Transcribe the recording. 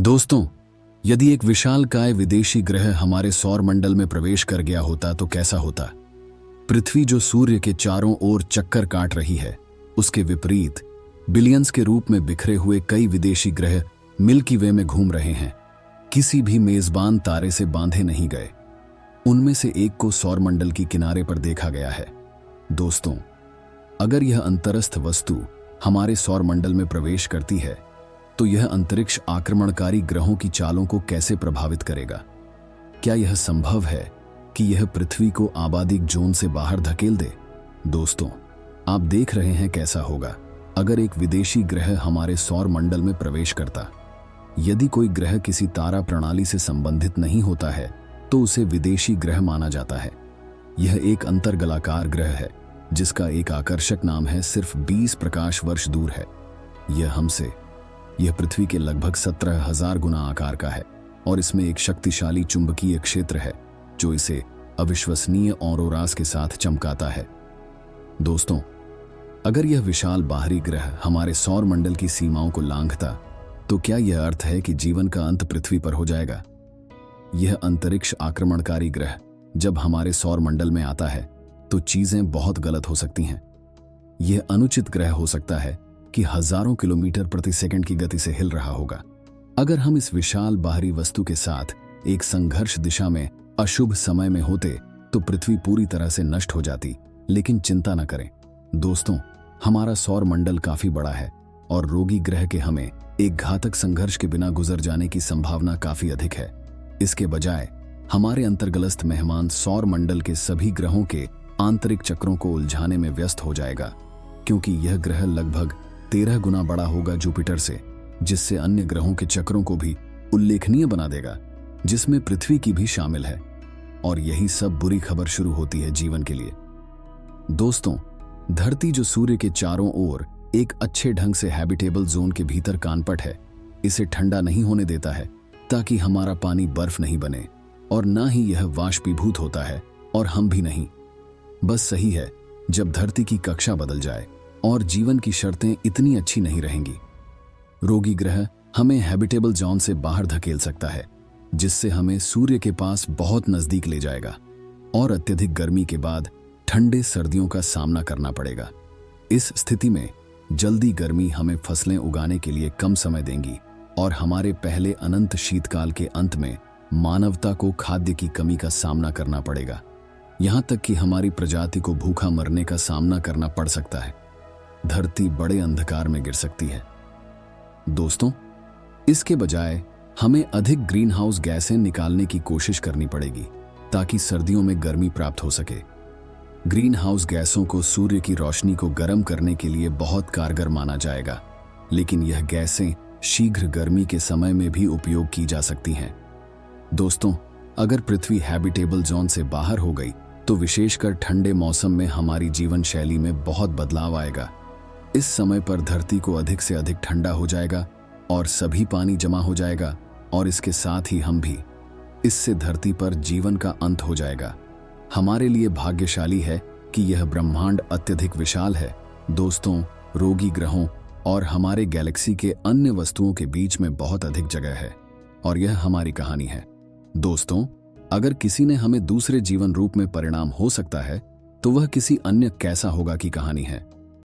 दोस्तों, यदि एक विशालकाय विदेशी ग्रह हमारे सौर मंडल में प्रवेश कर गया होता तो कैसा होता। पृथ्वी जो सूर्य के चारों ओर चक्कर काट रही है, उसके विपरीत बिलियंस के रूप में बिखरे हुए कई विदेशी ग्रह मिल्की वे में घूम रहे हैं। किसी भी मेजबान तारे से बांधे नहीं गए। उनमें से एक को सौर मंडल की किनारे पर देखा गया है। दोस्तों, अगर यह अंतरस्थ वस्तु हमारे सौर मंडल में प्रवेश करती है तो यह अंतरिक्ष आक्रमणकारी ग्रहों की चालों को कैसे प्रभावित करेगा। क्या यह संभव है कि यह पृथ्वी को आबादी जोन से बाहर धकेल दे। दोस्तों, आप देख रहे हैं कैसा होगा अगर एक विदेशी ग्रह हमारे सौर मंडल में प्रवेश करता। यदि कोई ग्रह किसी तारा प्रणाली से संबंधित नहीं होता है तो उसे विदेशी ग्रह माना जाता है। यह एक अंतर्गोलाकार ग्रह है जिसका एक आकर्षक नाम है, सिर्फ 20 प्रकाश वर्ष दूर है। यह पृथ्वी के लगभग 17,000 गुना आकार का है और इसमें एक शक्तिशाली चुंबकीय क्षेत्र है जो इसे अविश्वसनीय ऑरोरास के साथ चमकाता है। दोस्तों, अगर यह विशाल बाहरी ग्रह हमारे सौर मंडल की सीमाओं को लांघता तो क्या यह अर्थ है कि जीवन का अंत पृथ्वी पर हो जाएगा। यह अंतरिक्ष आक्रमणकारी ग्रह जब हमारे सौर मंडल में आता है तो चीजें बहुत गलत हो सकती हैं। यह अनुचित ग्रह हो सकता है कि हजारों किलोमीटर प्रति सेकंड की गति से हिल रहा होगा। अगर हम इस विशाल बाहरी वस्तु के साथ एक संघर्ष दिशा में अशुभ समय में होते तो पृथ्वी पूरी तरह से नष्ट हो जाती। लेकिन चिंता न करें दोस्तों, हमारा सौर मंडल काफी बड़ा है और रोगी ग्रह के हमें एक घातक संघर्ष के बिना गुजर जाने की संभावना काफी अधिक है। इसके बजाय हमारे अंतर्गलस्थ मेहमान सौर मंडल के सभी ग्रहों के आंतरिक चक्रों को उलझाने में व्यस्त हो जाएगा, क्योंकि यह ग्रह लगभग 13 गुना बड़ा होगा जुपिटर से, जिससे अन्य ग्रहों के चक्रों को भी उल्लेखनीय बना देगा, जिसमें पृथ्वी की भी शामिल है। और यही सब बुरी खबर शुरू होती है जीवन के लिए। दोस्तों, धरती जो सूर्य के चारों ओर एक अच्छे ढंग से हैबिटेबल जोन के भीतर कानपट है, इसे ठंडा नहीं होने देता है ताकि हमारा पानी बर्फ नहीं बने, और ना ही यह वाष्पीभूत होता है और हम भी नहीं। बस सही है जब धरती की कक्षा बदल जाए और जीवन की शर्तें इतनी अच्छी नहीं रहेंगी। रोगी ग्रह हमें हैबिटेबल जोन से बाहर धकेल सकता है, जिससे हमें सूर्य के पास बहुत नजदीक ले जाएगा और अत्यधिक गर्मी के बाद ठंडे सर्दियों का सामना करना पड़ेगा। इस स्थिति में जल्दी गर्मी हमें फसलें उगाने के लिए कम समय देंगी और हमारे पहले अनंत शीतकाल के अंत में मानवता को खाद्य की कमी का सामना करना पड़ेगा। यहां तक कि हमारी प्रजाति को भूखा मरने का सामना करना पड़ सकता है। धरती बड़े अंधकार में गिर सकती है। दोस्तों, इसके बजाय हमें अधिक ग्रीन हाउस गैसें निकालने की कोशिश करनी पड़ेगी ताकि सर्दियों में गर्मी प्राप्त हो सके। ग्रीन हाउस गैसों को सूर्य की रोशनी को गर्म करने के लिए बहुत कारगर माना जाएगा, लेकिन यह गैसें शीघ्र गर्मी के समय में भी उपयोग की जा सकती हैं। दोस्तों, अगर पृथ्वी हैबिटेबल जोन से बाहर हो गई तो विशेषकर ठंडे मौसम में हमारी जीवन शैली में बहुत बदलाव आएगा। इस समय पर धरती को अधिक से अधिक ठंडा हो जाएगा और सभी पानी जमा हो जाएगा, और इसके साथ ही हम भी। इससे धरती पर जीवन का अंत हो जाएगा। हमारे लिए भाग्यशाली है कि यह ब्रह्मांड अत्यधिक विशाल है। दोस्तों, रोगी ग्रहों और हमारे गैलेक्सी के अन्य वस्तुओं के बीच में बहुत अधिक जगह है, और यह हमारी कहानी है। दोस्तों, अगर किसी ने हमें दूसरे जीवन रूप में परिणाम हो सकता है तो वह किसी अन्य कैसा होगा की कहानी है।